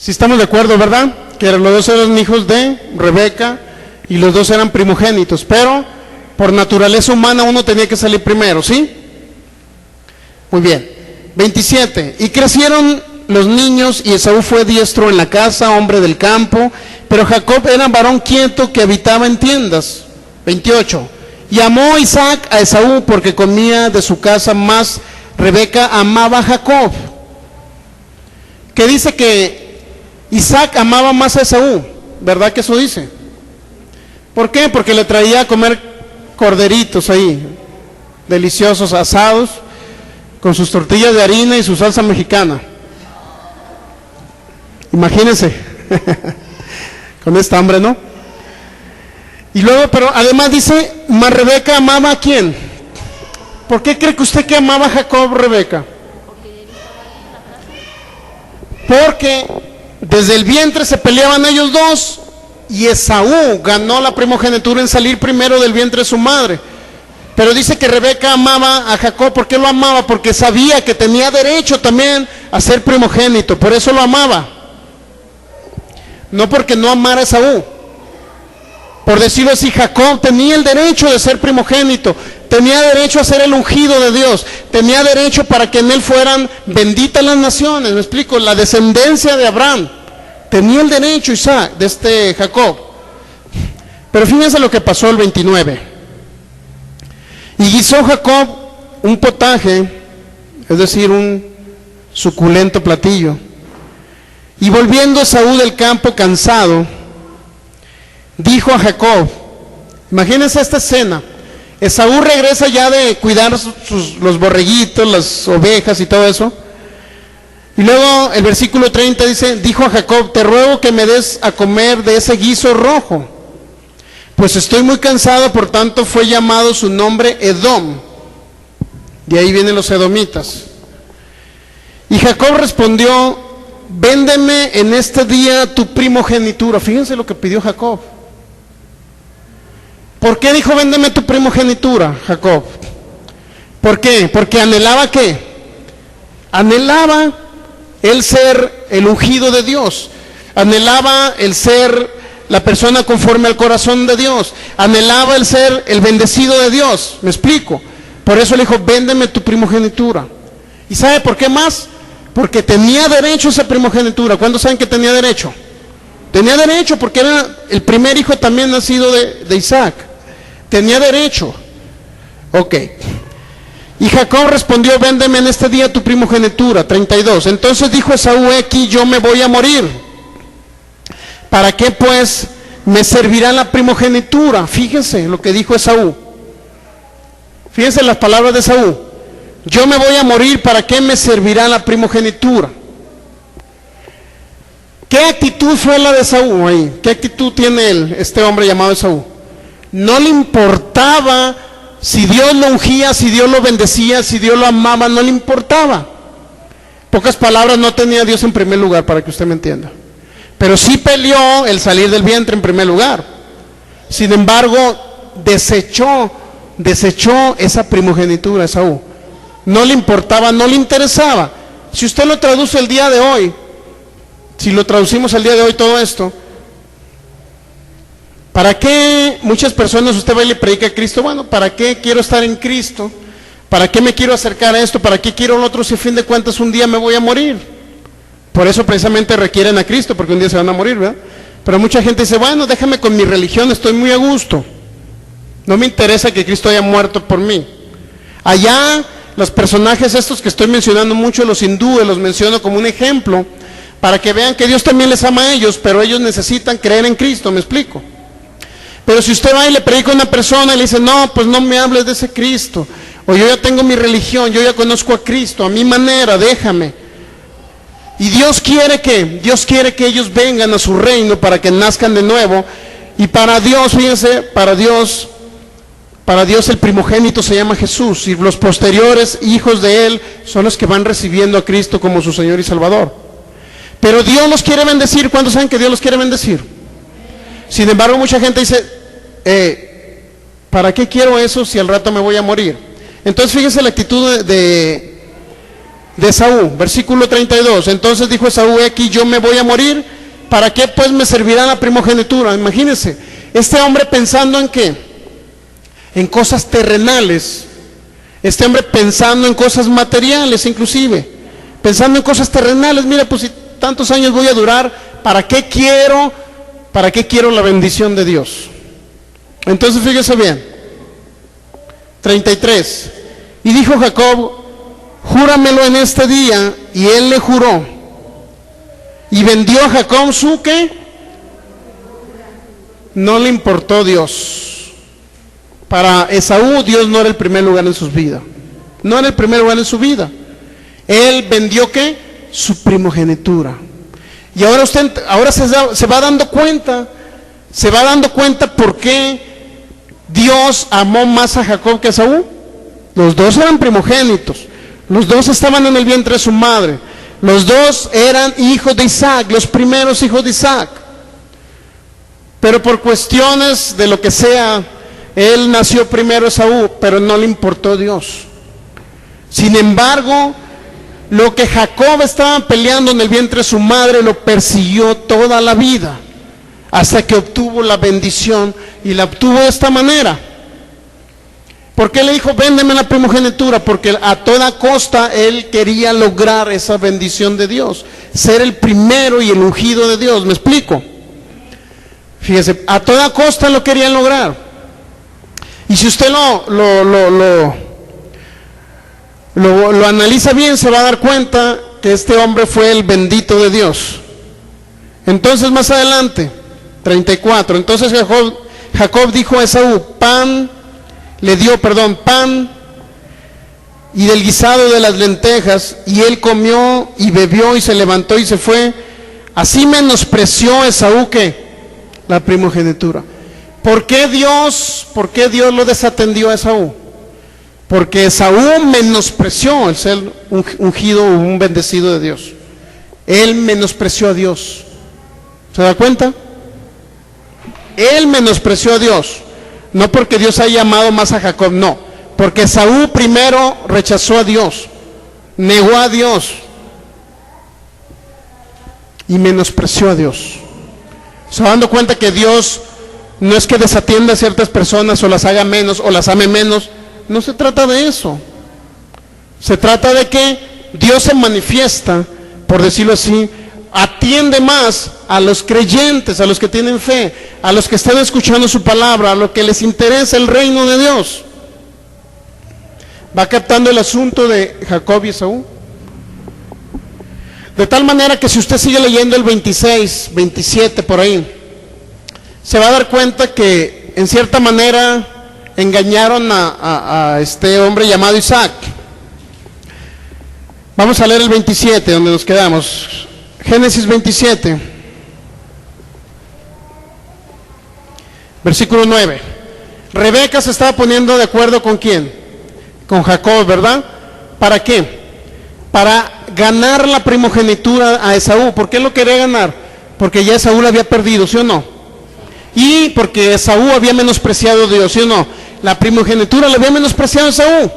Si estamos de acuerdo, ¿verdad? Que los dos eran hijos de Rebeca y los dos eran primogénitos, pero por naturaleza humana uno tenía que salir primero, ¿sí? Muy bien. 27. Y crecieron los niños y Esaú fue diestro en la casa, hombre del campo, pero Jacob era varón quieto que habitaba en tiendas. 28. Y amó Isaac a Esaú porque comía de su casa, más Rebeca amaba a Jacob. Que dice que Isaac amaba más a Esaú, ¿verdad que eso dice? ¿Por qué? Porque le traía a comer corderitos ahí, deliciosos, asados, con sus tortillas de harina y su salsa mexicana. Imagínense, con esta hambre, ¿no? Y luego, pero además dice, más Rebeca amaba a ¿quién? ¿Por qué cree que usted que amaba a Jacob, Rebeca? Porque desde el vientre se peleaban ellos dos y Esaú ganó la primogenitura en salir primero del vientre de su madre. Pero dice que Rebeca amaba a Jacob. ¿Por qué lo amaba? Porque sabía que tenía derecho también a ser primogénito, por eso lo amaba. No porque no amara a Esaú. Por decirlo así, Jacob tenía el derecho de ser primogénito, tenía derecho a ser el ungido de Dios, tenía derecho para que en él fueran benditas las naciones, me explico, la descendencia de Abraham, tenía el derecho Isaac, de Jacob. Pero fíjense lo que pasó el 29. Y guisó Jacob un potaje, es decir, un suculento platillo, y volviendo Esaú del campo cansado, dijo a Jacob, imagínense esta escena, Esaú regresa ya de cuidar los borreguitos, las ovejas y todo eso, y luego el versículo 30 dice, dijo a Jacob, te ruego que me des a comer de ese guiso rojo, pues estoy muy cansado, por tanto fue llamado su nombre Edom, de ahí vienen los edomitas. Y Jacob respondió, véndeme en este día tu primogenitura. Fíjense lo que pidió Jacob. ¿Por qué dijo véndeme tu primogenitura, Jacob? ¿Por qué? Porque anhelaba ¿qué? Anhelaba el ser el ungido de Dios, anhelaba el ser la persona conforme al corazón de Dios, anhelaba el ser el bendecido de Dios, ¿me explico? Por eso le dijo, véndeme tu primogenitura. ¿Y sabe por qué más? Porque tenía derecho a esa primogenitura. ¿Cuándo saben que tenía derecho? Tenía derecho porque era el primer hijo también nacido de Isaac. Tenía derecho. Ok. Y Jacob respondió, véndeme en este día tu primogenitura. 32. Entonces dijo Esaú, aquí yo me voy a morir. ¿Para qué pues me servirá la primogenitura? Fíjense lo que dijo Esaú. Fíjense las palabras de Esaú. Yo me voy a morir, ¿para qué me servirá la primogenitura? ¿Qué actitud fue la de Esaú ahí? ¿Qué actitud tiene este hombre llamado Esaú? No le importaba si Dios lo ungía, si Dios lo bendecía, si Dios lo amaba, no le importaba. Pocas palabras, no tenía a Dios en primer lugar, para que usted me entienda. Pero sí peleó el salir del vientre en primer lugar. Sin embargo, desechó esa primogenitura Esaú. No le importaba, no le interesaba. Si usted lo traduce el día de hoy, si lo traducimos el día de hoy todo esto, ¿para qué muchas personas usted va y le predica a Cristo? Bueno, ¿para qué quiero estar en Cristo? ¿Para qué me quiero acercar a esto? ¿Para qué quiero lo otro si a fin de cuentas un día me voy a morir? Por eso precisamente requieren a Cristo, porque un día se van a morir, ¿verdad? Pero mucha gente dice, bueno, déjame con mi religión, estoy muy a gusto. No me interesa que Cristo haya muerto por mí. Allá, los personajes estos que estoy mencionando mucho, los hindúes, los menciono como un ejemplo, para que vean que Dios también les ama a ellos, pero ellos necesitan creer en Cristo, ¿me explico? Pero si usted va y le predica a una persona y le dice, no, pues no me hables de ese Cristo, o yo ya tengo mi religión, yo ya conozco a Cristo, a mi manera, déjame. Y Dios quiere que ellos vengan a su reino para que nazcan de nuevo. Y para Dios, fíjense, para Dios el primogénito se llama Jesús, y los posteriores hijos de Él son los que van recibiendo a Cristo como su Señor y Salvador. Pero Dios los quiere bendecir. ¿Cuántos saben que Dios los quiere bendecir? Sin embargo, mucha gente dice, ¿para qué quiero eso si al rato me voy a morir? Entonces fíjense la actitud de de Esaú, versículo 32. Entonces dijo Esaú: he aquí yo me voy a morir, ¿para qué pues me servirá la primogenitura? Imagínense, este hombre pensando en qué, en cosas terrenales, este hombre pensando en cosas materiales inclusive, pensando en cosas terrenales. Mira, pues si tantos años voy a durar, ¿para qué quiero la bendición de Dios? Entonces fíjese bien, 33. Y dijo Jacob: júramelo en este día. Y él le juró. Y vendió a Jacob su ¿qué? No le importó Dios. Para Esaú, Dios no era el primer lugar en su vida. No era el primer lugar en su vida. Él vendió ¿qué? Su primogenitura. Y ahora usted se va dando cuenta por qué Dios amó más a Jacob que a Esaú. Los dos eran primogénitos, los dos estaban en el vientre de su madre, los dos eran hijos de Isaac, los primeros hijos de Isaac. Pero por cuestiones de lo que sea, él nació primero Esaú, pero no le importó Dios. Sin embargo, lo que Jacob estaba peleando en el vientre de su madre lo persiguió toda la vida, hasta que obtuvo la bendición, y la obtuvo de esta manera. ¿Por qué le dijo: véndeme la primogenitura? Porque a toda costa él quería lograr esa bendición de Dios, ser el primero y el ungido de Dios. ¿Me explico? Fíjese, a toda costa lo querían lograr. Y si usted lo analiza bien, se va a dar cuenta que este hombre fue el bendito de Dios. Entonces más adelante, 34, entonces Jacob dijo a Esaú: le dio pan y del guisado de las lentejas, y él comió y bebió y se levantó y se fue. Así menospreció Esaú ¿qué? La primogenitura. ¿Por qué Dios lo desatendió a Esaú? Porque Esaú menospreció el ser ungido, un bendecido de Dios. Él menospreció a Dios. ¿Se da cuenta? Él menospreció a Dios. No porque Dios haya amado más a Jacob, no. Porque Esaú primero rechazó a Dios, negó a Dios y menospreció a Dios. Se va dando cuenta que Dios no es que desatienda a ciertas personas o las haga menos o las ame menos. No se trata de eso. Se trata de que Dios se manifiesta, por decirlo así, atiende más a los creyentes, a los que tienen fe, a los que están escuchando su palabra, a los que les interesa el reino de Dios. ¿Va captando el asunto de Jacob y Esaú? De tal manera que si usted sigue leyendo el 26, 27 por ahí, se va a dar cuenta que en cierta manera engañaron a este hombre llamado Isaac. Vamos a leer el 27, donde nos quedamos. Génesis 27, versículo 9. Rebeca se estaba poniendo de acuerdo ¿con quién? Con Jacob, ¿verdad? ¿Para qué? Para ganar la primogenitura a Esaú. ¿Por qué lo quería ganar? Porque ya Esaú la había perdido, ¿sí o no? Y porque Esaú había menospreciado a Dios, ¿sí o no? La primogenitura le había menospreciado a Esaú.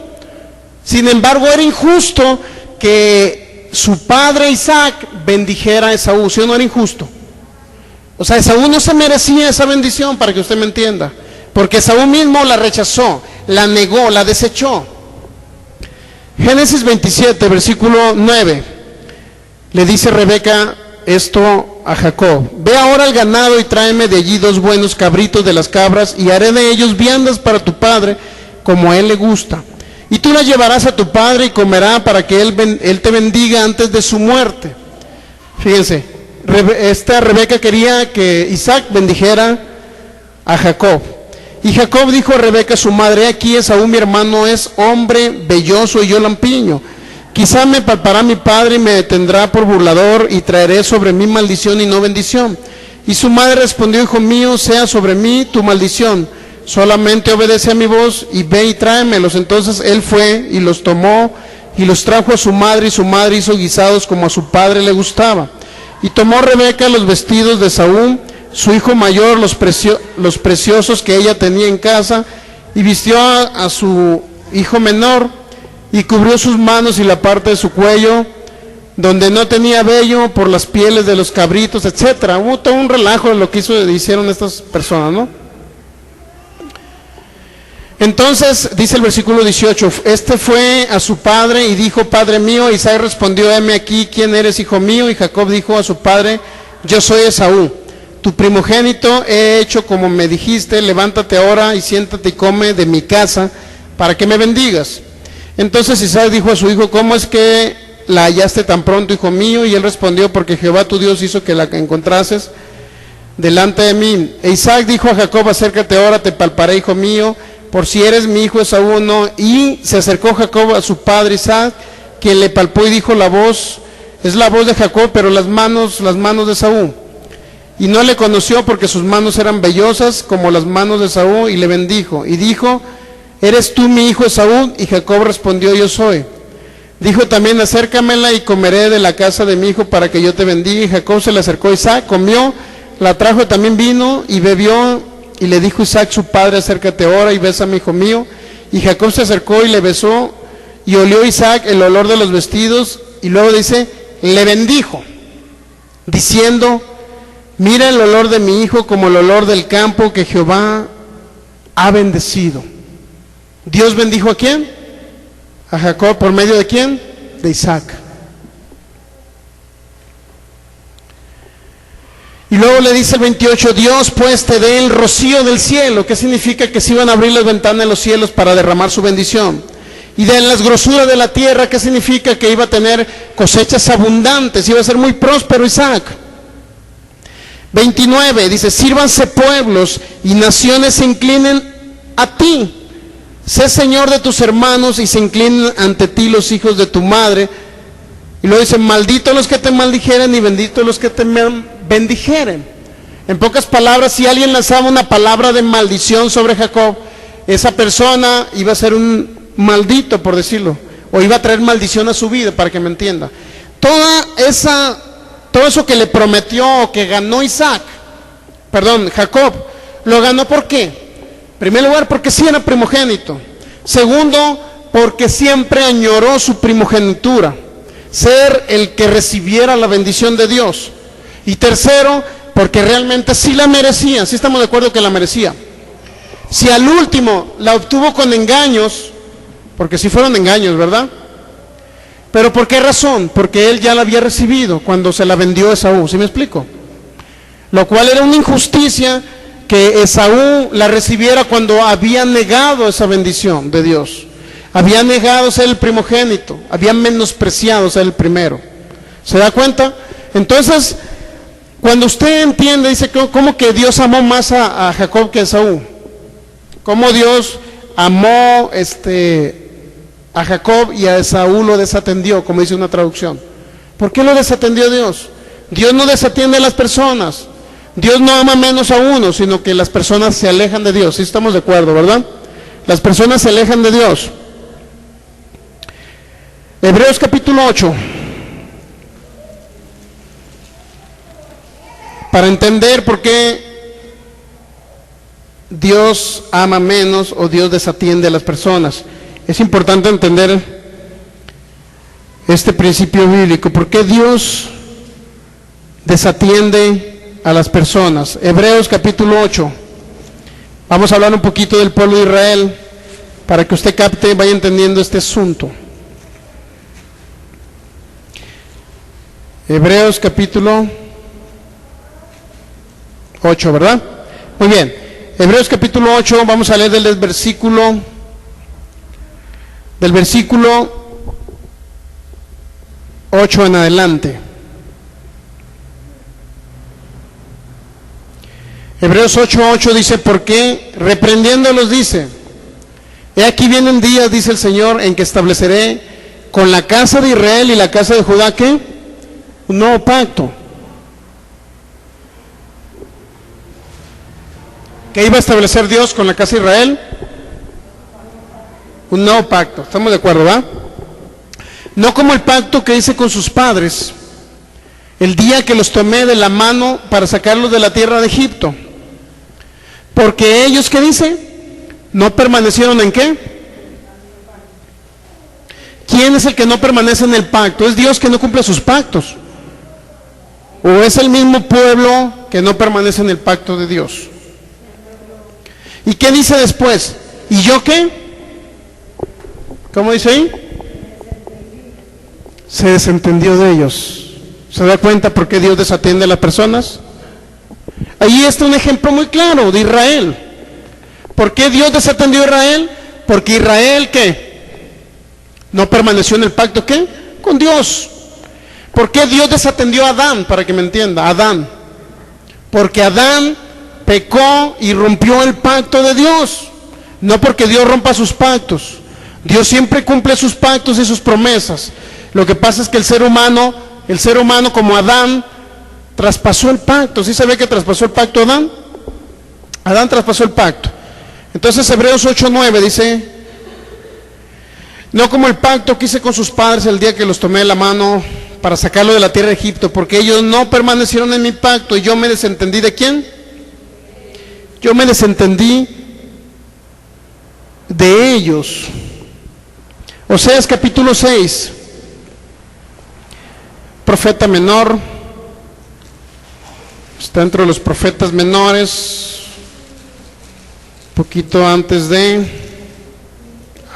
Sin embargo, era injusto que su padre Isaac bendijera a Esaú, ¿sí o no? Era injusto. O sea, Esaú no se merecía esa bendición, para que usted me entienda, porque Esaú mismo la rechazó, la negó, la desechó. Génesis 27, versículo 9, le dice Rebeca esto a Jacob: ve ahora al ganado y tráeme de allí 2 buenos cabritos de las cabras, y haré de ellos viandas para tu padre, como a él le gusta. Y tú las llevarás a tu padre y comerá, para que él te bendiga antes de su muerte. Fíjense, esta Rebeca quería que Isaac bendijera a Jacob. Y Jacob dijo a Rebeca su madre: aquí Esaú mi hermano es hombre velloso y yo lampiño. Quizá me palpará mi padre y me tendrá por burlador, y traeré sobre mí maldición y no bendición. Y su madre respondió: hijo mío, sea sobre mí tu maldición, solamente obedece a mi voz y ve y tráemelos. Entonces él fue y los tomó y los trajo a su madre, y su madre hizo guisados como a su padre le gustaba. Y tomó Rebeca los vestidos de Esaú, su hijo mayor, los preciosos que ella tenía en casa, y vistió a su hijo menor, y cubrió sus manos y la parte de su cuello, donde no tenía vello, por las pieles de los cabritos, etcétera. Hubo todo un relajo de lo que hicieron estas personas, ¿no? Entonces, dice el versículo 18, este fue a su padre y dijo: Padre mío. Isaac respondió: heme aquí, ¿quién eres, hijo mío? Y Jacob dijo a su padre: yo soy Esaú, tu primogénito. He hecho como me dijiste, levántate ahora y siéntate y come de mi casa, para que me bendigas. Entonces Isaac dijo a su hijo: ¿cómo es que la hallaste tan pronto, hijo mío? Y él respondió: porque Jehová tu Dios hizo que la encontrases delante de mí. E Isaac dijo a Jacob: acércate ahora, te palparé, hijo mío, por si eres mi hijo Esaú o no. Y se acercó Jacob a su padre Isaac, quien le palpó y dijo: la voz es la voz de Jacob, pero las manos de Esaú. Y no le conoció, porque sus manos eran vellosas como las manos de Esaú, y le bendijo. Y dijo: ¿eres tú mi hijo Esaú? Y Jacob respondió: yo soy. Dijo también: acércamela y comeré de la casa de mi hijo, para que yo te bendiga. Y Jacob se le acercó a Isaac, comió, la trajo también vino y bebió. Y le dijo Isaac su padre: acércate ahora y bésame, hijo mío. Y Jacob se acercó y le besó, y olió Isaac el olor de los vestidos. Y luego dice: le bendijo, diciendo: mira el olor de mi hijo como el olor del campo que Jehová ha bendecido. Dios bendijo ¿a quién? A Jacob. ¿Por medio de quién? De Isaac. Y luego le dice el 28: Dios pues te dé el rocío del cielo. ¿Qué significa? Que se iban a abrir las ventanas de los cielos para derramar su bendición. Y de las grosuras de la tierra. ¿Qué significa? Que iba a tener cosechas abundantes, iba a ser muy próspero Isaac. 29 dice: sírvanse pueblos y naciones se inclinen a ti. Sé señor de tus hermanos y se inclinen ante ti los hijos de tu madre. Y luego dice: malditos los que te maldijeren y benditos los que te bendijeren. En pocas palabras, si alguien lanzaba una palabra de maldición sobre Jacob, esa persona iba a ser un maldito, por decirlo, o iba a traer maldición a su vida, para que me entienda. Todo eso que le prometió, que ganó Jacob, lo ganó ¿por qué? En primer lugar, porque sí era primogénito. Segundo, porque siempre añoró su primogenitura, ser el que recibiera la bendición de Dios. Y tercero, porque realmente sí la merecía. Sí estamos de acuerdo que la merecía. Si al último la obtuvo con engaños, porque sí fueron engaños, ¿verdad? Pero ¿por qué razón? Porque él ya la había recibido cuando se la vendió a Esaú. ¿Sí me explico? Lo cual era una injusticia que Esaú la recibiera cuando había negado esa bendición de Dios. Había negado ser el primogénito, había menospreciado ser el primero. ¿Se da cuenta? Entonces, cuando usted entiende, dice: ¿cómo que Dios amó más a Jacob que a Esaú? ¿Cómo Dios amó a Jacob y a Esaú lo desatendió, como dice una traducción? ¿Por qué lo desatendió Dios? Dios no desatiende a las personas. Dios no ama menos a uno, sino que las personas se alejan de Dios. ¿Sí estamos de acuerdo, verdad? Las personas se alejan de Dios. Hebreos capítulo 8. Para entender por qué Dios ama menos o Dios desatiende a las personas, es importante entender este principio bíblico. ¿Por qué Dios desatiende a las personas? Hebreos capítulo 8. Vamos a hablar un poquito del pueblo de Israel para que usted capte, vaya entendiendo este asunto. Hebreos capítulo 8, ¿verdad? Muy bien. Hebreos capítulo 8, vamos a leer del versículo 8 en adelante. Hebreos 8:8 dice: porque reprendiéndolos dice: he aquí vienen días, dice el Señor, en que estableceré con la casa de Israel y la casa de Judá, ¿qué? Un nuevo pacto. ¿Qué iba a establecer Dios con la casa de Israel? Un nuevo pacto. ¿Estamos de acuerdo, va? No como el pacto que hice con sus padres el día que los tomé de la mano para sacarlos de la tierra de Egipto. Porque ellos, ¿qué dice? No permanecieron ¿en qué? ¿quién es el que no permanece en el pacto? ¿Es Dios que no cumple sus pactos? ¿O es el mismo pueblo que no permanece en el pacto de Dios? ¿Y qué dice después? ¿Y yo qué? ¿Cómo dice ahí? Se desentendió de ellos. ¿Se da cuenta por qué Dios desatiende a las personas? Ahí está un ejemplo muy claro de Israel. ¿Por qué Dios desatendió a Israel? Porque Israel, ¿qué? No permaneció en el pacto, ¿qué? Con Dios. ¿Por qué Dios desatendió a Adán? Para que me entienda, Adán. Porque Adán pecó y rompió el pacto de Dios. No porque Dios rompa sus pactos. Dios siempre cumple sus pactos y sus promesas. Lo que pasa es que el ser humano como Adán, traspasó el pacto. ¿Sí se ve que traspasó el pacto Adán? Adán traspasó el pacto. Entonces Hebreos 8:9 dice: no como el pacto que hice con sus padres el día que los tomé de la mano para sacarlo de la tierra de Egipto, porque ellos no permanecieron en mi pacto y yo me desentendí ¿de quién? Yo me desentendí de ellos. Oseas capítulo 6, profeta menor, está entre los profetas menores, poquito antes de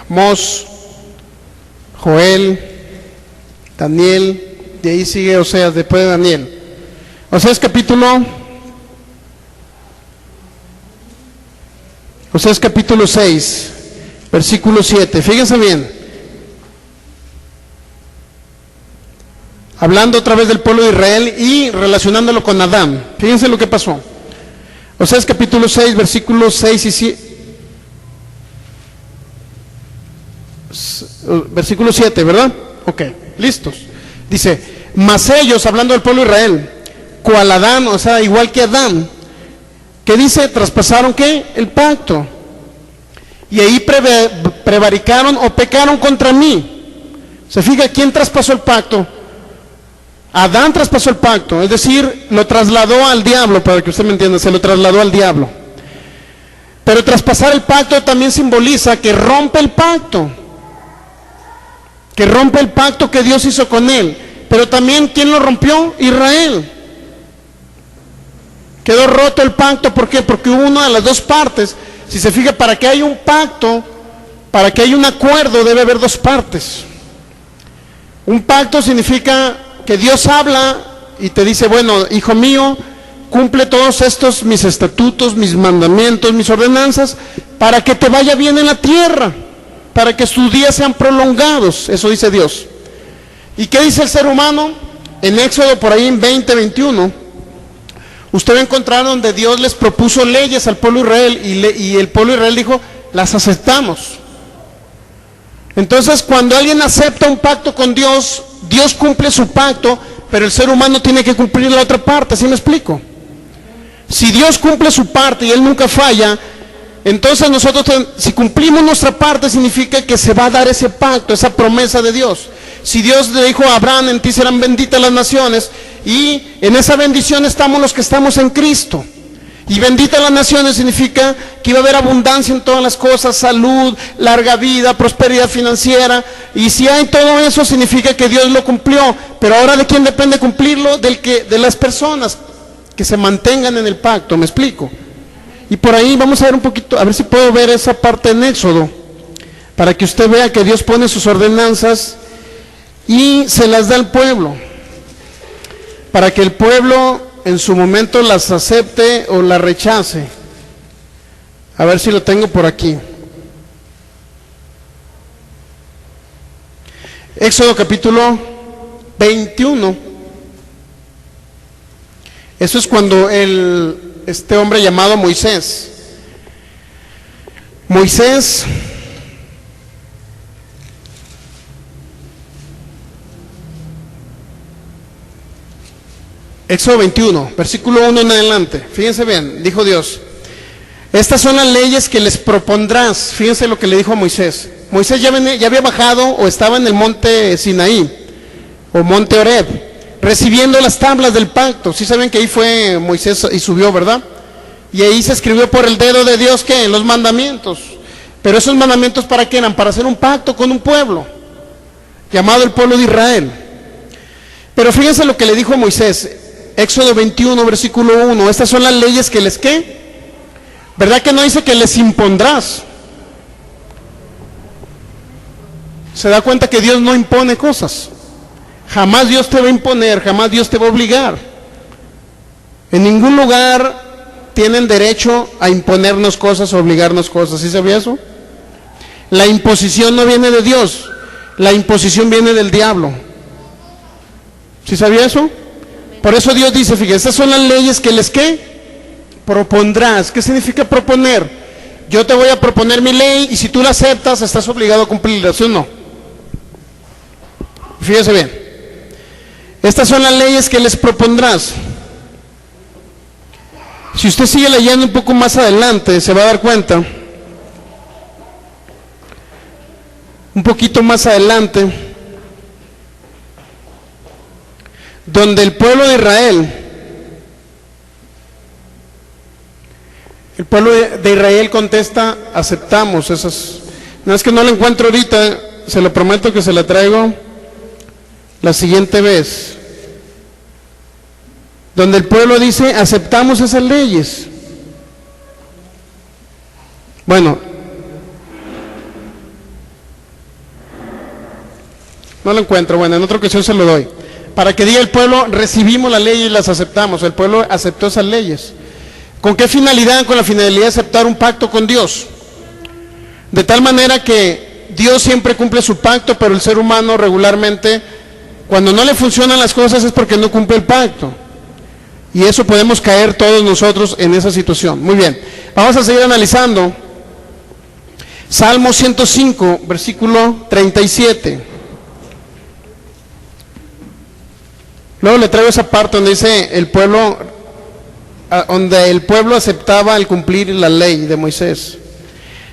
Amós, Joel, Daniel, de ahí sigue Oseas, después de Daniel. Oseas capítulo 6, versículo 7, fíjense bien. Hablando otra vez del pueblo de Israel y relacionándolo con Adán. Fíjense lo que pasó. Oseas capítulo 6, versículos 6 y 7. Versículo 7, ¿verdad? Ok, listos. Dice: mas ellos, hablando del pueblo de Israel, cual Adán, o sea, igual que Adán, ¿qué dice? Traspasaron ¿qué? El pacto. Y ahí prevaricaron o pecaron contra mí. ¿Se fija quién traspasó el pacto? Adán traspasó el pacto, es decir, lo trasladó al diablo, para que usted me entienda, se lo trasladó al diablo. Pero traspasar el pacto también simboliza que rompe el pacto. Que rompe el pacto que Dios hizo con él. Pero también, ¿quién lo rompió? Israel. Quedó roto el pacto, ¿por qué? Porque hubo una de las dos partes. Si se fija, para que haya un pacto, para que haya un acuerdo, debe haber dos partes. Un pacto significa que Dios habla y te dice: bueno, hijo mío, cumple todos estos mis estatutos, mis mandamientos, mis ordenanzas, para que te vaya bien en la tierra, para que sus días sean prolongados. Eso dice Dios. ¿Y qué dice el ser humano? En Éxodo, por ahí en 20:21, usted va a encontrar donde Dios les propuso leyes al pueblo de Israel y el pueblo de Israel dijo: las aceptamos. Entonces, cuando alguien acepta un pacto con Dios, Dios cumple su pacto, pero el ser humano tiene que cumplir la otra parte. ¿Sí me explico? Si Dios cumple su parte y Él nunca falla, entonces nosotros, si cumplimos nuestra parte, significa que se va a dar ese pacto, esa promesa de Dios. Si Dios le dijo a Abraham: en ti serán benditas las naciones, y en esa bendición estamos los que estamos en Cristo. Y bendita las naciones significa que iba a haber abundancia en todas las cosas, salud, larga vida, prosperidad financiera. Y si hay todo eso, significa que Dios lo cumplió. Pero ahora, ¿de quién depende cumplirlo? De las personas que se mantengan en el pacto. ¿Me explico? Y por ahí vamos a ver un poquito, a ver si puedo ver esa parte en Éxodo, para que usted vea que Dios pone sus ordenanzas y se las da al pueblo, para que el pueblo en su momento las acepte o las rechace. A ver si lo tengo por aquí. Éxodo capítulo 21. Eso es cuando este hombre llamado Moisés, Éxodo 21, versículo 1 en adelante. Fíjense bien, dijo Dios: estas son las leyes que les propondrás. Fíjense lo que le dijo a Moisés. Moisés ya había bajado o estaba en el monte Sinaí o monte Horeb, recibiendo las tablas del pacto. Sí saben que ahí fue Moisés y subió, ¿verdad? Y ahí se escribió por el dedo de Dios, ¿qué? Los mandamientos. Pero esos mandamientos, ¿para qué eran? Para hacer un pacto con un pueblo. llamado el pueblo de Israel. Pero fíjense lo que le dijo Moisés, Éxodo 21, versículo 1, estas son las leyes que les, ¿qué? ¿Verdad que no dice que les impondrás? Se da cuenta que Dios no impone cosas. Jamás Dios te va a imponer, jamás Dios te va a obligar. En ningún lugar tienen derecho a imponernos cosas o obligarnos cosas. ¿Sí sabía eso? La imposición no viene de Dios, la imposición viene del diablo. ¿Sí sabía eso? Por eso Dios dice, fíjense, estas son las leyes que les, ¿qué? Propondrás. ¿Qué significa proponer? Yo te voy a proponer mi ley y si tú la aceptas, estás obligado a cumplirla, ¿sí o no? Fíjese bien. Estas son las leyes que les propondrás. Si usted sigue leyendo un poco más adelante, se va a dar cuenta, un poquito más adelante, donde el pueblo de Israel, contesta, aceptamos esas. No es que no la encuentro ahorita, se lo prometo que se la traigo la siguiente vez. Donde el pueblo dice, aceptamos esas leyes. Bueno, no lo encuentro, bueno, en otra ocasión se lo doy. Para que diga el pueblo, recibimos las leyes y las aceptamos. El pueblo aceptó esas leyes. ¿Con qué finalidad? Con la finalidad de aceptar un pacto con Dios. De tal manera que Dios siempre cumple su pacto, pero el ser humano regularmente, cuando no le funcionan las cosas es porque no cumple el pacto. Y eso podemos caer todos nosotros en esa situación. Muy bien, vamos a seguir analizando. Salmo 105, versículo 37. Luego le traigo esa parte donde dice donde el pueblo aceptaba el cumplir la ley de Moisés.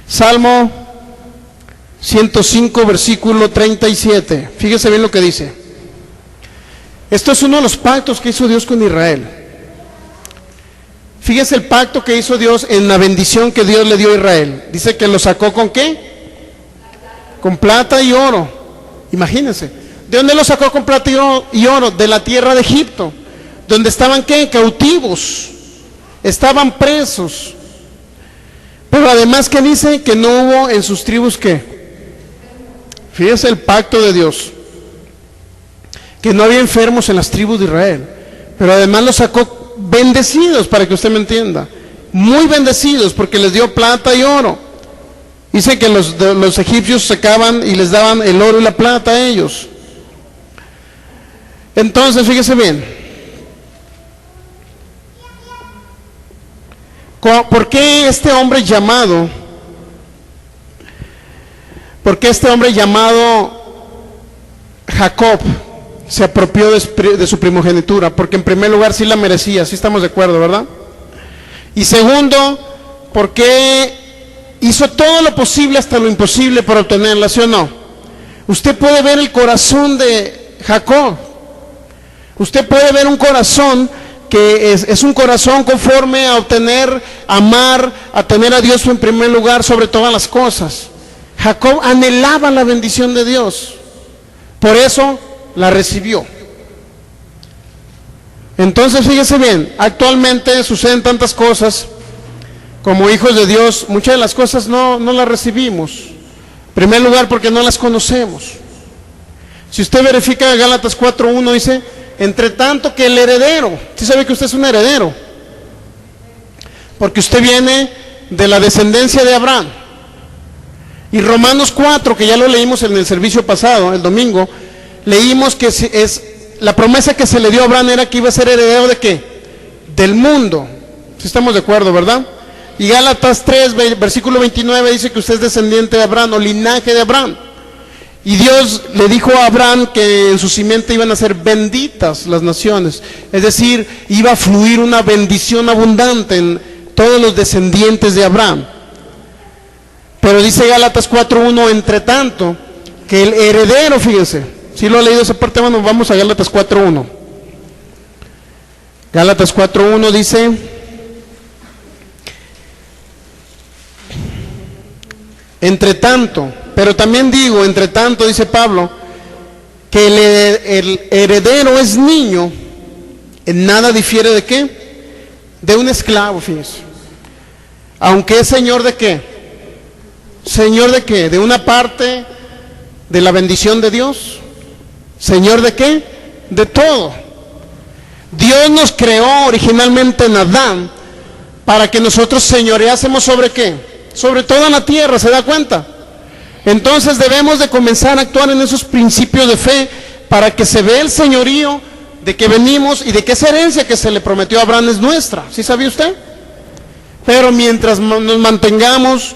Salmo 105, versículo 37. Fíjese bien lo que dice. Esto es uno de los pactos que hizo Dios con Israel. Fíjese el pacto que hizo Dios en la bendición que Dios le dio a Israel. Dice que lo sacó ¿con qué? Con plata y oro. Imagínense. ¿De dónde lo sacó con plata y oro? De la tierra de Egipto. Donde estaban ¿qué? Cautivos. Estaban presos. Pero además que dice que no hubo en sus tribus ¿qué? Fíjese el pacto de Dios. Que no había enfermos en las tribus de Israel. Pero además los sacó bendecidos, para que usted me entienda, muy bendecidos, porque les dio plata y oro. Dice que los egipcios sacaban y les daban el oro y la plata a ellos. Entonces, fíjese bien, ¿por qué este hombre llamado Jacob se apropió de su primogenitura? Porque en primer lugar sí la merecía, sí estamos de acuerdo, ¿verdad? Y segundo, porque hizo todo lo posible hasta lo imposible para obtenerla, ¿sí o no? Usted puede ver el corazón de Jacob. Usted puede ver un corazón que es un corazón conforme a obtener, amar, a tener a Dios en primer lugar sobre todas las cosas. Jacob anhelaba la bendición de Dios, por eso la recibió. Entonces fíjese bien, actualmente suceden tantas cosas, como hijos de Dios, muchas de las cosas no las recibimos. En primer lugar porque no las conocemos. Si usted verifica Gálatas 4:1 dice, entre tanto que el heredero, ¿sí sabe que usted es un heredero? Porque usted viene de la descendencia de Abraham. Y Romanos 4, que ya lo leímos en el servicio pasado, el domingo, leímos que la promesa que se le dio a Abraham era que iba a ser heredero ¿de qué? Del mundo. Si estamos de acuerdo, ¿verdad? Y Gálatas 3, versículo 29 dice que usted es descendiente de Abraham o linaje de Abraham. Y Dios le dijo a Abraham que en su simiente iban a ser benditas las naciones. Es decir, iba a fluir una bendición abundante en todos los descendientes de Abraham. Pero dice Gálatas 4:1, entre tanto, que el heredero, fíjense, si lo ha leído esa parte, bueno, vamos a Gálatas 4:1. Gálatas 4:1 dice, entre tanto, pero también digo, entre tanto, dice Pablo, que el heredero es niño, en nada difiere de qué, de un esclavo, fíjense. Aunque es señor de qué, señor de qué, de una parte de la bendición de Dios, señor de qué, de todo. Dios nos creó originalmente en Adán para que nosotros señoreásemos sobre qué, sobre toda la tierra, ¿se da cuenta? Entonces debemos de comenzar a actuar en esos principios de fe para que se vea el señorío de que venimos y de que esa herencia que se le prometió a Abraham es nuestra. ¿Sí sabía usted? Pero mientras nos mantengamos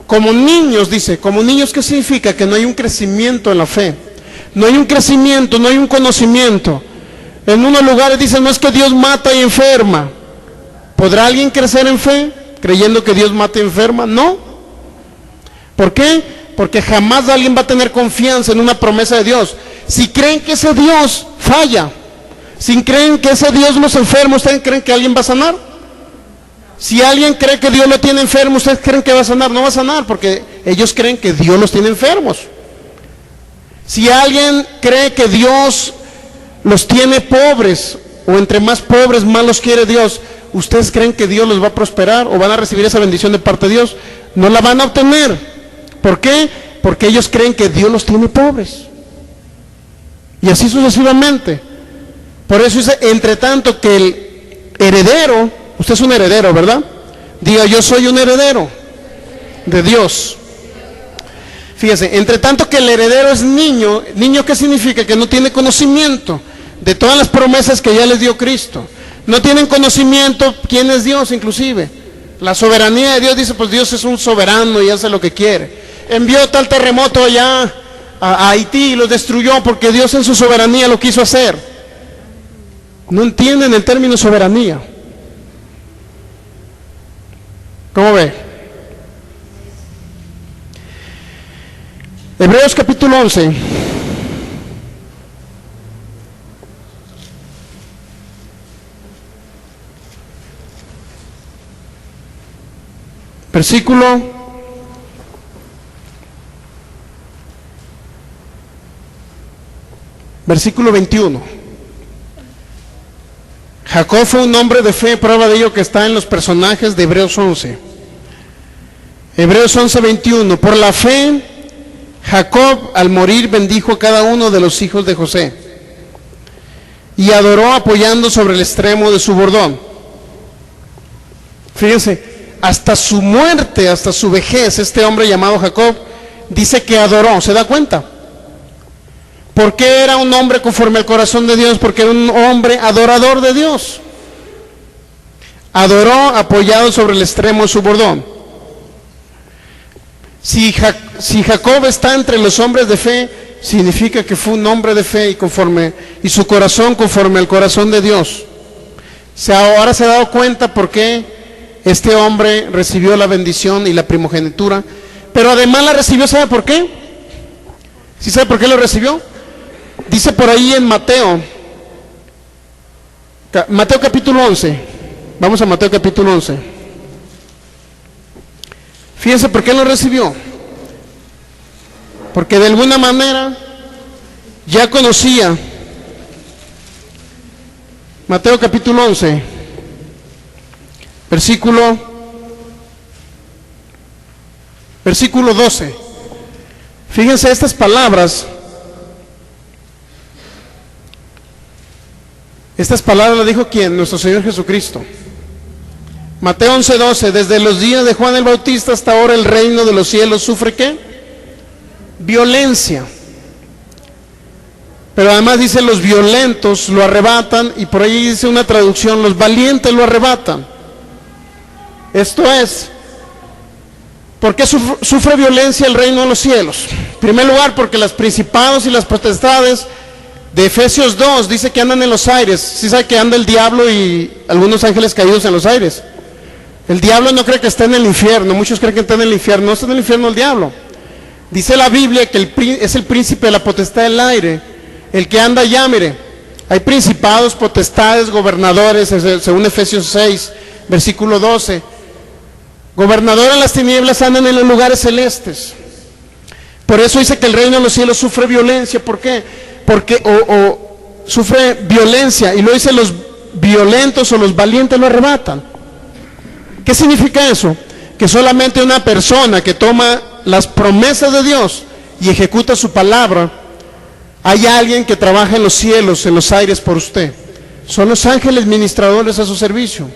como niños, dice, como niños, ¿qué significa? Que no hay un crecimiento en la fe, no hay un crecimiento, no hay un conocimiento. En unos lugares dicen, no es que Dios mata y enferma. ¿Podrá alguien crecer en fe creyendo que Dios mata y enferma? No. ¿Por qué? Porque jamás alguien va a tener confianza en una promesa de Dios. Si creen que ese Dios falla, si creen que ese Dios los enferma, ¿ustedes creen que alguien va a sanar? Si alguien cree que Dios lo tiene enfermo, ¿ustedes creen que va a sanar? No va a sanar, porque ellos creen que Dios los tiene enfermos. Si alguien cree que Dios los tiene pobres, o entre más pobres, más los quiere Dios, ¿ustedes creen que Dios los va a prosperar o van a recibir esa bendición de parte de Dios? No la van a obtener. ¿Por qué? Porque ellos creen que Dios los tiene pobres. Y así sucesivamente. Por eso dice, entre tanto que el heredero, usted es un heredero, ¿verdad? Diga, yo soy un heredero de Dios. Fíjese, entre tanto que el heredero es niño, ¿niño qué significa? Que no tiene conocimiento de todas las promesas que ya les dio Cristo. No tienen conocimiento quién es Dios, inclusive. La soberanía de Dios, dice, pues Dios es un soberano y hace lo que quiere. Envió tal terremoto allá a Haití y los destruyó porque Dios en su soberanía lo quiso hacer. No entienden el término soberanía. ¿Cómo ve? Hebreos capítulo 11. Versículo 21. Jacob fue un hombre de fe, prueba de ello que está en los personajes de Hebreos 11. Hebreos 11, 21. Por la fe, Jacob al morir bendijo a cada uno de los hijos de José y adoró apoyando sobre el extremo de su bordón. Fíjense, hasta su muerte, hasta su vejez, este hombre llamado Jacob dice que adoró. ¿Se da cuenta? ¿Por qué era un hombre conforme al corazón de Dios? Porque era un hombre adorador de Dios. Adoró apoyado sobre el extremo de su bordón. Si Jacob está entre los hombres de fe, significa que fue un hombre de fe y su corazón conforme al corazón de Dios. Ahora se ha dado cuenta por qué este hombre recibió la bendición y la primogenitura, pero además la recibió, ¿sabe por qué? ¿Sí sabe por qué lo recibió? Dice por ahí en Mateo capítulo 11, vamos a Mateo capítulo 11. Fíjense por qué lo recibió. Porque de alguna manera ya conocía. Mateo capítulo 11, versículo 12. Fíjense estas palabras. Estas palabras las dijo ¿quién? Nuestro Señor Jesucristo. Mateo 11, 12. Desde los días de Juan el Bautista hasta ahora el reino de los cielos sufre ¿qué? Violencia. Pero además dice los violentos lo arrebatan, y por ahí dice una traducción, los valientes lo arrebatan. Esto es, ¿por qué sufre violencia el reino de los cielos? En primer lugar, porque los principados y las potestades de Efesios 2 dice que andan en los aires. ¿Sí sabe que anda el diablo y algunos ángeles caídos en los aires? El diablo no cree que está en el infierno. Muchos creen que está en el infierno. No está en el infierno el diablo. Dice la Biblia que es el príncipe de la potestad del aire, el que anda allá. Mire, hay principados, potestades, gobernadores, según Efesios 6, versículo 12. Gobernadores en las tinieblas andan en los lugares celestes. Por eso dice que el reino de los cielos sufre violencia. ¿Por qué? porque o sufre violencia, y lo dice, los violentos o los valientes lo arrebatan. ¿Qué significa eso? Que solamente una persona que toma las promesas de Dios y ejecuta su palabra, hay alguien que trabaja en los cielos, en los aires por usted. Son los ángeles ministradores a su servicio,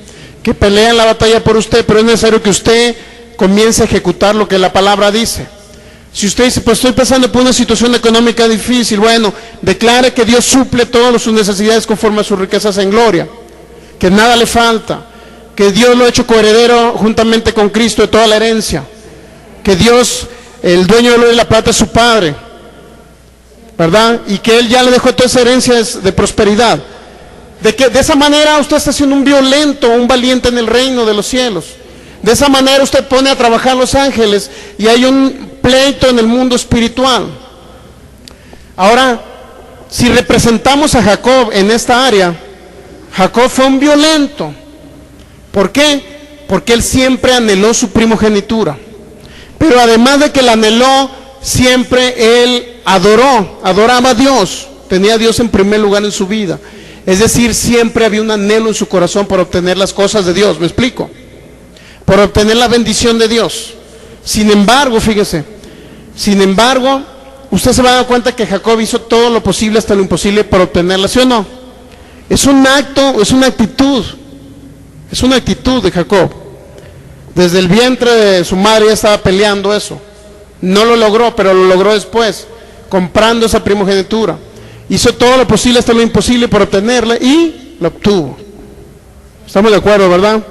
que pelean la batalla por usted, pero es necesario que usted comience a ejecutar lo que la palabra dice. Si usted dice, pues estoy pasando por una situación económica difícil, bueno, declare que Dios suple todas sus necesidades conforme a sus riquezas en gloria, que nada le falta, que Dios lo ha hecho coheredero juntamente con Cristo de toda la herencia, que Dios, el dueño del oro y la plata, es su Padre, ¿verdad? Y que Él ya le dejó toda esa herencia de prosperidad. De esa manera usted está siendo un violento, un valiente en el reino de los cielos. De esa manera usted pone a trabajar los ángeles y hay un pleito en el mundo espiritual. Ahora, si representamos a Jacob en esta área, Jacob fue un violento. ¿Por qué? Porque él siempre anheló su primogenitura. Pero además de que la anheló, siempre él adoraba a Dios. Tenía a Dios en primer lugar en su vida. Es decir, siempre había un anhelo en su corazón por obtener las cosas de Dios. ¿Me explico? Por obtener la bendición de Dios. Sin embargo, fíjese, usted se va a dar cuenta que Jacob hizo todo lo posible hasta lo imposible por obtenerla, ¿sí o no? Es un acto, es una actitud de Jacob. Desde el vientre de su madre ya estaba peleando eso. No lo logró, pero lo logró después, comprando esa primogenitura. Hizo todo lo posible hasta lo imposible por obtenerla y lo obtuvo. ¿Estamos de acuerdo, verdad?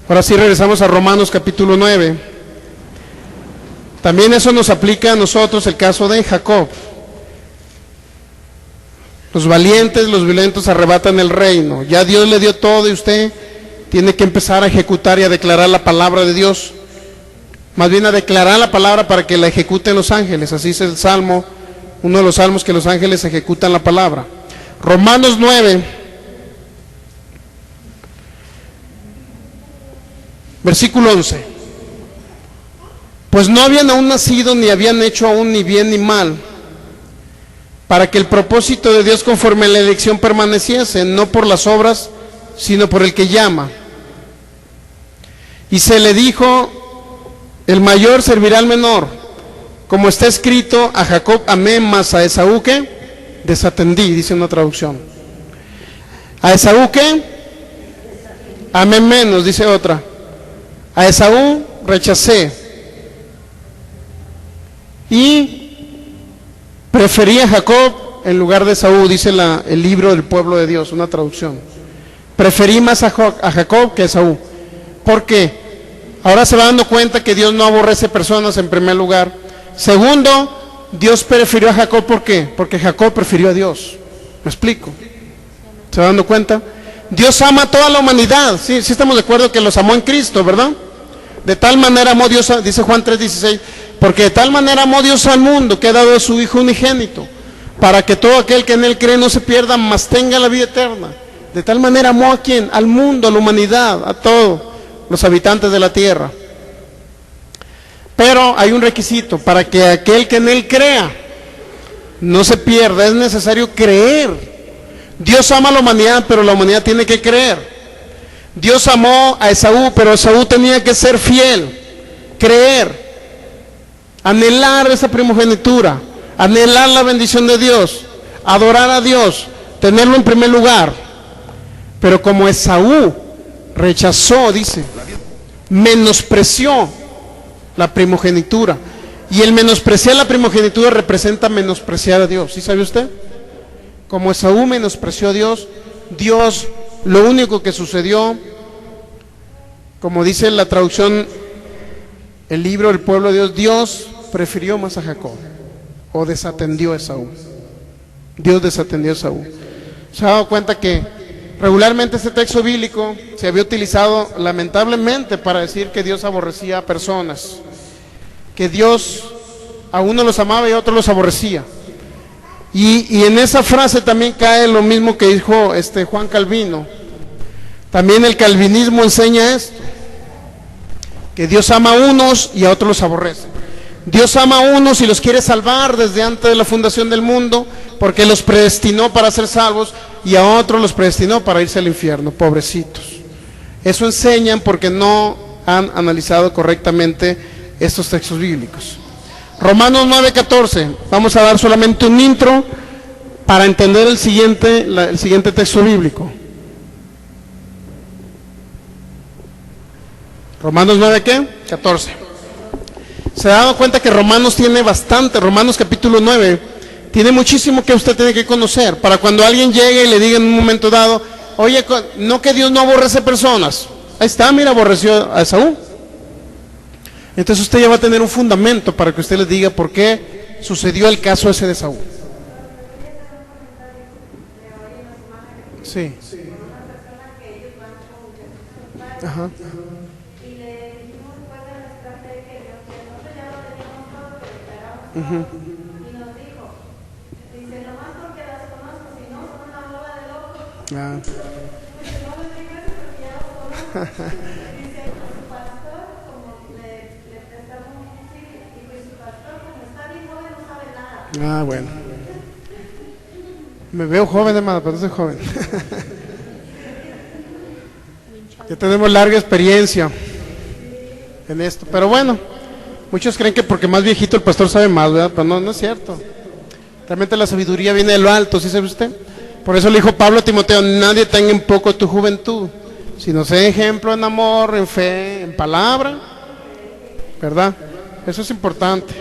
Ahora sí regresamos a Romanos capítulo 9. También eso nos aplica a nosotros, el caso de Jacob. Los valientes, los violentos arrebatan el reino. Ya Dios le dio todo y usted tiene que empezar a ejecutar y a declarar la palabra de Dios. Más bien a declarar la palabra para que la ejecuten los ángeles. Así es el salmo, uno de los salmos, que los ángeles ejecutan la palabra. Romanos 9, versículo 11. Pues no habían aún nacido, ni habían hecho aún ni bien ni mal, para que el propósito de Dios conforme a la elección permaneciese, no por las obras, sino por el que llama. Y se le dijo, el mayor servirá al menor. Como está escrito, a Jacob amé, mas a Esaú ¿qué? Desatendí, dice una traducción. A Esaú ¿qué? Amé menos, dice otra. A Esaú rechacé. Y preferí a Jacob en lugar de Esaú, dice el libro del pueblo de Dios, una traducción. Preferí más a Jacob que a Esaú. ¿Por qué? Ahora se va dando cuenta que Dios no aborrece personas en primer lugar. Segundo, Dios prefirió a Jacob, ¿por qué? Porque Jacob prefirió a Dios. ¿Me explico? ¿Se va dando cuenta? Dios ama a toda la humanidad. Sí estamos de acuerdo que los amó en Cristo, ¿verdad? De tal manera amó Dios, dice Juan 3:16, porque de tal manera amó Dios al mundo, que ha dado a su Hijo unigénito, para que todo aquel que en Él cree no se pierda, mas tenga la vida eterna. De tal manera amó ¿a quién? Al mundo, a la humanidad, a todos los habitantes de la tierra. Pero hay un requisito: para que aquel que en Él crea no se pierda, es necesario creer. Dios ama a la humanidad, pero la humanidad tiene que creer. Dios amó a Esaú, pero Esaú tenía que ser fiel, creer, anhelar esa primogenitura, anhelar la bendición de Dios, adorar a Dios, tenerlo en primer lugar. Pero como Esaú rechazó, dice, menospreció la primogenitura, y el menospreciar la primogenitura representa menospreciar a Dios. ¿Sí sabe usted? Como Esaú menospreció a Dios, lo único que sucedió, como dice la traducción, el libro del pueblo de Dios, Dios prefirió más a Jacob, o desatendió a Esaú. Dios desatendió a Esaú. Se ha dado cuenta que regularmente este texto bíblico se había utilizado lamentablemente para decir que Dios aborrecía a personas, que Dios a uno los amaba y a otros los aborrecía. Y en esa frase también cae lo mismo que dijo Juan Calvino. También el calvinismo enseña esto, que Dios ama a unos y a otros los aborrece. Dios ama a unos y los quiere salvar desde antes de la fundación del mundo, porque los predestinó para ser salvos, y a otros los predestinó para irse al infierno, pobrecitos. Eso enseñan porque no han analizado correctamente estos textos bíblicos. Romanos 9:14, vamos a dar solamente un intro para entender el siguiente texto bíblico. Romanos 9, ¿qué? 14. Se ha dado cuenta que Romanos tiene bastante, Romanos capítulo 9, tiene muchísimo que usted tiene que conocer, para cuando alguien llegue y le diga en un momento dado, oye, no que Dios no aborrece personas. Ahí está, mira, aborreció a Esaú. Entonces usted ya va a tener un fundamento para que usted les diga por qué sucedió el caso ese de Esaú. Sí. Ajá. Uh-huh. Ah. Ah, bueno. Me veo joven, hermano, pero no soy joven. Ya tenemos larga experiencia en esto, pero bueno, muchos creen que porque más viejito el pastor sabe más, ¿verdad? Pero no es cierto. Realmente la sabiduría viene de lo alto, ¿sí sabe usted? Por eso le dijo Pablo a Timoteo, nadie tenga en poco tu juventud, sino sea ejemplo en amor, en fe, en palabra, ¿verdad? Eso es importante.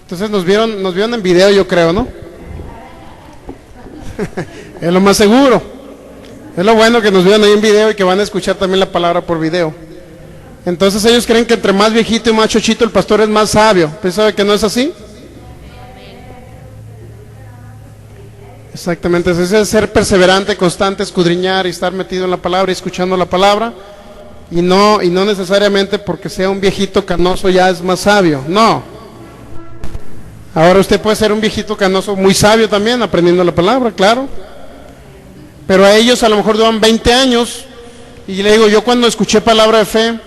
Entonces nos vieron en video, yo creo, ¿no? Es lo más seguro. Es lo bueno que nos vieron ahí en video y que van a escuchar también la palabra por video. Entonces ellos creen que entre más viejito y más chochito el pastor es más sabio. ¿Usted sabe que no es así? Exactamente, eso es ser perseverante, constante, escudriñar y estar metido en la palabra y escuchando la palabra. Y no necesariamente porque sea un viejito canoso ya es más sabio. No. Ahora usted puede ser un viejito canoso muy sabio también, aprendiendo la palabra, claro. Pero a ellos a lo mejor llevan 20 años. Y le digo, yo cuando escuché palabra de fe,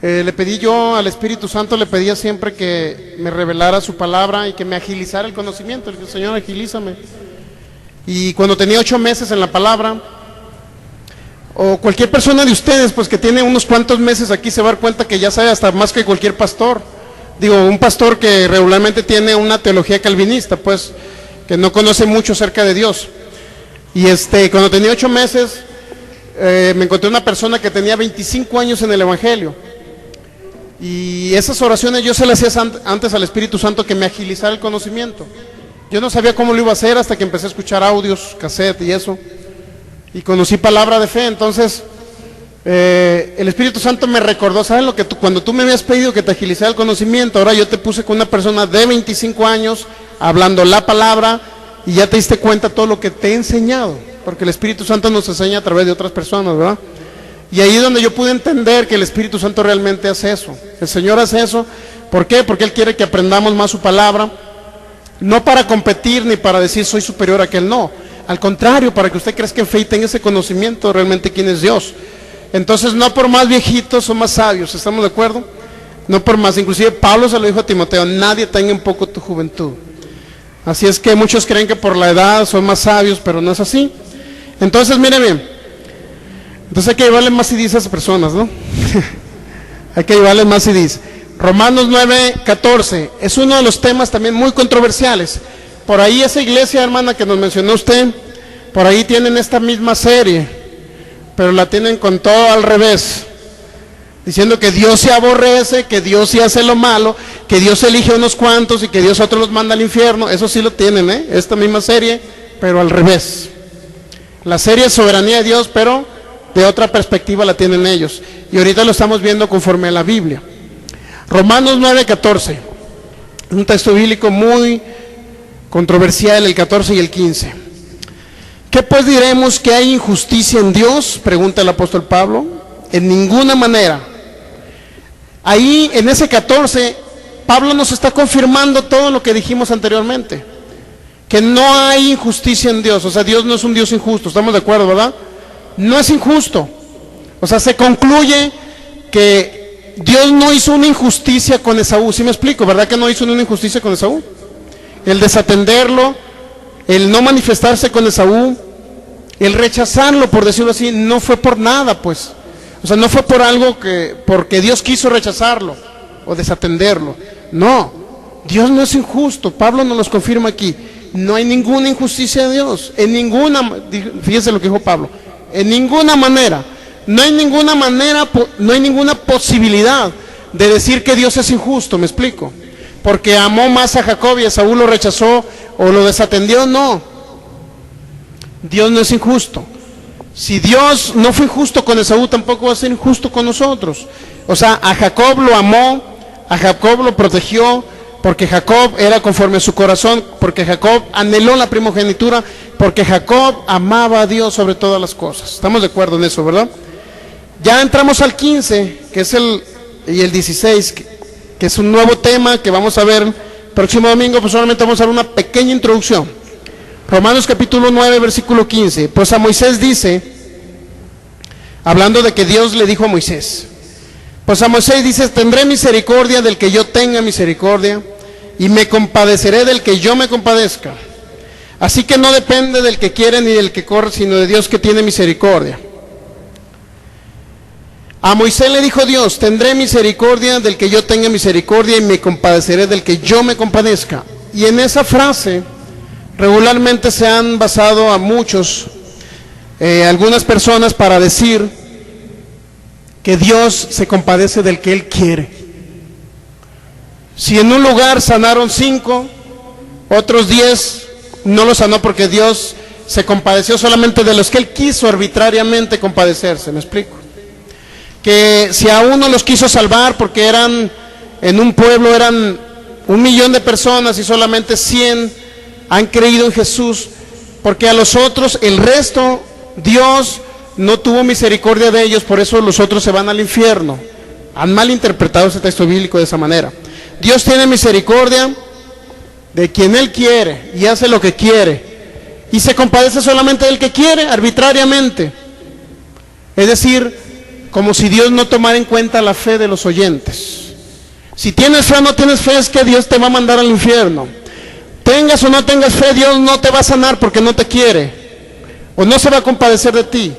le pedí yo al Espíritu Santo, le pedía siempre que me revelara su palabra y que me agilizara el conocimiento. Le dije, Señor, agilízame. Y cuando tenía 8 meses en la palabra, o cualquier persona de ustedes, pues que tiene unos cuantos meses aquí, se va a dar cuenta que ya sabe hasta más que cualquier pastor. Digo, un pastor que regularmente tiene una teología calvinista, pues, que no conoce mucho acerca de Dios. Y cuando tenía 8 meses, me encontré una persona que tenía 25 años en el Evangelio. Y esas oraciones yo se las hacía antes al Espíritu Santo que me agilizara el conocimiento. Yo no sabía cómo lo iba a hacer hasta que empecé a escuchar audios, cassette y eso. Y conocí palabra de fe, entonces el Espíritu Santo me recordó, ¿sabes lo que cuando tú me habías pedido que te agilizara el conocimiento, ahora yo te puse con una persona de 25 años hablando la palabra y ya te diste cuenta todo lo que te he enseñado, porque el Espíritu Santo nos enseña a través de otras personas, ¿verdad? Y ahí es donde yo pude entender que el Espíritu Santo realmente hace eso. El Señor hace eso, ¿por qué? Porque Él quiere que aprendamos más su palabra, no para competir ni para decir soy superior a aquel, no. Al contrario, para que usted crezca en fe y tenga ese conocimiento realmente quién es Dios. Entonces no por más viejitos son más sabios, ¿estamos de acuerdo? No por más, inclusive Pablo se lo dijo a Timoteo, nadie tenga en poco tu juventud. Así es que muchos creen que por la edad son más sabios, pero no es así. Entonces mire bien, entonces hay que llevarle más CDs a esas personas, ¿no? Hay que llevarle más CDs. Romanos 9:14 es uno de los temas también muy controversiales. Por ahí esa iglesia, hermana, que nos mencionó usted, por ahí tienen esta misma serie, pero la tienen con todo al revés, diciendo que Dios se aborrece, que Dios sí hace lo malo, que Dios elige a unos cuantos y que Dios a otros los manda al infierno. Eso sí lo tienen, esta misma serie, pero al revés. La serie es soberanía de Dios, pero de otra perspectiva la tienen ellos. Y ahorita lo estamos viendo conforme a la Biblia. Romanos 9:14, un texto bíblico muy controversial, el 14 y el 15. ¿Qué pues diremos, que hay injusticia en Dios? Pregunta el apóstol Pablo. En ninguna manera. Ahí en ese 14, Pablo nos está confirmando todo lo que dijimos anteriormente, que no hay injusticia en Dios. O sea, Dios no es un Dios injusto, estamos de acuerdo, ¿verdad? No es injusto. O sea, se concluye que Dios no hizo una injusticia con Esaú, ¿sí me explico? ¿Verdad que no hizo una injusticia con Esaú? El desatenderlo, el no manifestarse con Esaú, el rechazarlo, por decirlo así, no fue por nada, pues. O sea, no fue por algo porque Dios quiso rechazarlo o desatenderlo. No, Dios no es injusto. Pablo nos lo confirma aquí. No hay ninguna injusticia de Dios. En ninguna, fíjense lo que dijo Pablo. En ninguna manera. No hay ninguna manera, no hay ninguna posibilidad de decir que Dios es injusto, ¿me explico? Porque amó más a Jacob y Esaú lo rechazó o lo desatendió, no. Dios no es injusto. Si Dios no fue injusto con Esaú, tampoco va a ser injusto con nosotros. O sea, a Jacob lo amó, a Jacob lo protegió, porque Jacob era conforme a su corazón, porque Jacob anheló la primogenitura, porque Jacob amaba a Dios sobre todas las cosas. Estamos de acuerdo en eso, ¿verdad? Ya entramos al 15, que es y el 16, que es un nuevo tema que vamos a ver el próximo domingo, pues solamente vamos a dar una pequeña introducción. Romanos capítulo 9, versículo 15. Pues a Moisés dice, hablando de que Dios le dijo a Moisés, pues a Moisés dice, tendré misericordia del que yo tenga misericordia, y me compadeceré del que yo me compadezca. Así que no depende del que quiere ni del que corre, sino de Dios que tiene misericordia. A Moisés le dijo Dios, tendré misericordia del que yo tenga misericordia, y me compadeceré del que yo me compadezca. Y en esa frase regularmente se han basado a muchos, algunas personas, para decir que Dios se compadece del que Él quiere. Si en un lugar sanaron 5, otros 10 no los sanó porque Dios se compadeció solamente de los que Él quiso arbitrariamente compadecerse, ¿me explico? Que si a uno los quiso salvar porque en un pueblo eran 1,000,000 de personas y solamente 100 han creído en Jesús, porque a los otros, el resto, Dios no tuvo misericordia de ellos, por eso los otros se van al infierno. Han malinterpretado ese texto bíblico de esa manera. Dios tiene misericordia de quien Él quiere y hace lo que quiere, y se compadece solamente del que quiere, arbitrariamente. Es decir, como si Dios no tomara en cuenta la fe de los oyentes. Si tienes fe o no tienes fe, es que Dios te va a mandar al infierno. Tengas o no tengas fe, Dios no te va a sanar porque no te quiere, o no se va a compadecer de ti.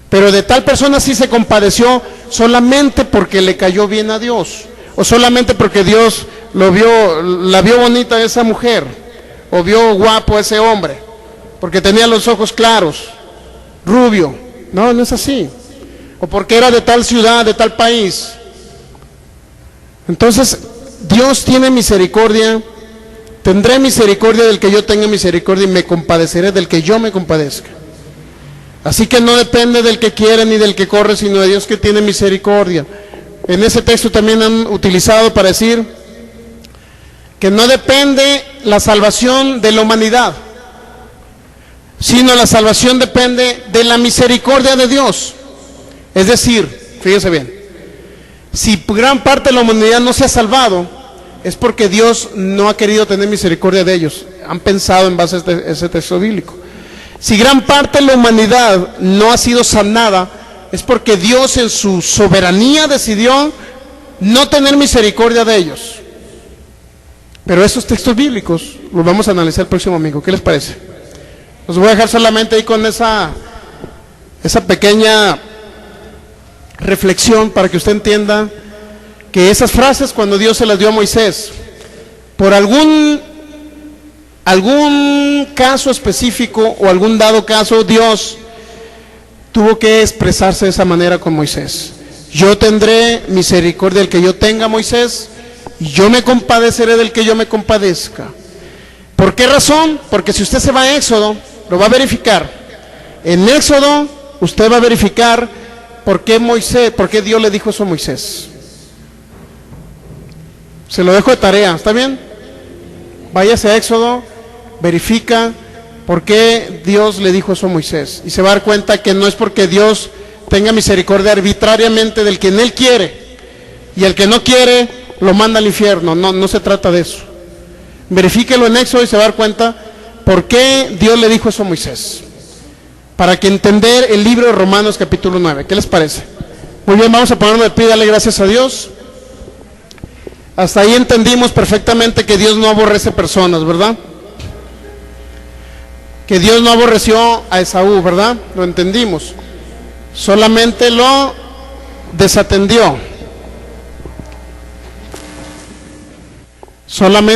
Pero de tal persona sí se compadeció solamente porque le cayó bien a Dios, o solamente porque Dios la vio bonita a esa mujer, o vio guapo a ese hombre, porque tenía los ojos claros, rubio. No, no es así. O porque era de tal ciudad, de tal país. Entonces, Dios tiene misericordia. Tendré misericordia del que yo tenga misericordia, y me compadeceré del que yo me compadezca. Así que no depende del que quiere ni del que corre, sino de Dios que tiene misericordia. En ese texto también han utilizado para decir que no depende la salvación de la humanidad, sino la salvación depende de la misericordia de Dios. Es decir, fíjense bien, si gran parte de la humanidad no se ha salvado, es porque Dios no ha querido tener misericordia de ellos. Han pensado en base a ese texto bíblico. Si gran parte de la humanidad no ha sido sanada, es porque Dios en su soberanía decidió no tener misericordia de ellos. Pero esos textos bíblicos los vamos a analizar el próximo domingo. ¿Qué les parece? Los voy a dejar solamente ahí con esa pequeña reflexión para que usted entienda que esas frases, cuando Dios se las dio a Moisés, por algún caso específico o algún dado caso, Dios tuvo que expresarse de esa manera con Moisés. Yo tendré misericordia del que yo tenga, Moisés, y yo me compadeceré del que yo me compadezca. ¿Por qué razón? Porque si usted se va a Éxodo, lo va a verificar. En Éxodo, usted va a verificar por qué Dios le dijo eso a Moisés. Se lo dejo de tarea, ¿está bien? Váyase a Éxodo, verifica por qué Dios le dijo eso a Moisés, y se va a dar cuenta que no es porque Dios tenga misericordia arbitrariamente del quien Él quiere, y el que no quiere lo manda al infierno. No se trata de eso. Verifíquelo en Éxodo y se va a dar cuenta por qué Dios le dijo eso a Moisés, para que entender el libro de Romanos capítulo 9. ¿Qué les parece? Muy bien, vamos a ponernos de pie, dale gracias a Dios. Hasta ahí entendimos perfectamente que Dios no aborrece personas, ¿verdad? Que Dios no aborreció a Esaú, ¿verdad? Lo entendimos. Solamente lo desatendió. Solamente